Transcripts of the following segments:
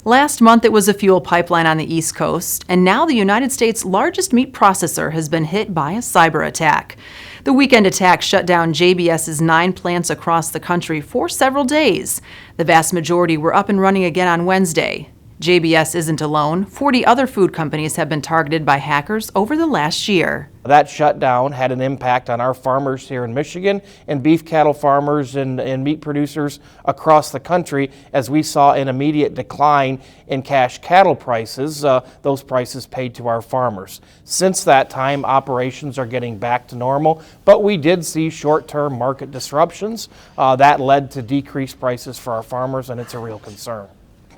Last month, it was a fuel pipeline on the East Coast, and now the United States' largest meat processor has been hit by a cyber attack. The weekend attack shut down JBS's 9 plants across the country for several days. The vast majority were up and running again on Wednesday. JBS isn't alone. 40 other food companies have been targeted by hackers over the last year. That shutdown had an impact on our farmers here in Michigan and beef cattle farmers and meat producers across the country, as we saw an immediate decline in cash cattle prices, those prices paid to our farmers. Since that time, operations are getting back to normal, but we did see short-term market disruptions that led to decreased prices for our farmers, and it's a real concern.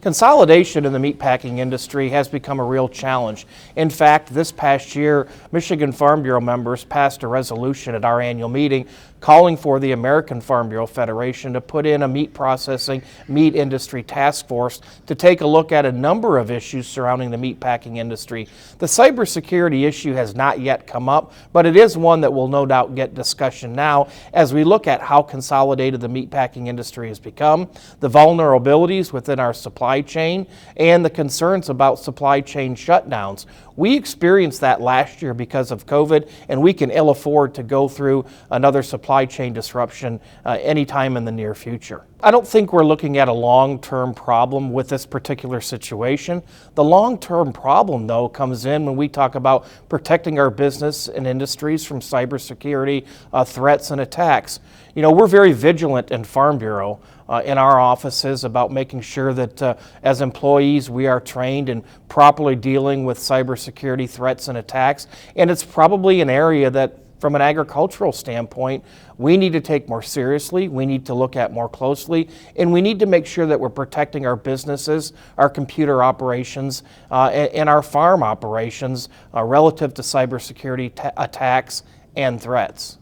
Consolidation in the meatpacking industry has become a real challenge. In fact, this past year, Michigan Farm Bureau members passed a resolution at our annual meeting calling for the American Farm Bureau Federation to put in a meat processing, meat industry task force to take a look at a number of issues surrounding the meatpacking industry. The cybersecurity issue has not yet come up, but it is one that will no doubt get discussion now as we look at how consolidated the meatpacking industry has become, the vulnerabilities within our supply chain, and the concerns about supply chain shutdowns. We experienced that last year because of COVID, and we can ill afford to go through another supply chain disruption anytime in the near future. I don't think we're looking at a long-term problem with this particular situation. The long-term problem, though, comes in when we talk about protecting our business and industries from cybersecurity threats and attacks. You know, we're very vigilant in Farm Bureau in our offices about making sure that as employees we are trained in properly dealing with cybersecurity threats and attacks, and it's probably an area that from an agricultural standpoint, we need to take more seriously, we need to look at more closely, and we need to make sure that we're protecting our businesses, our computer operations, and our farm operations relative to cybersecurity attacks and threats.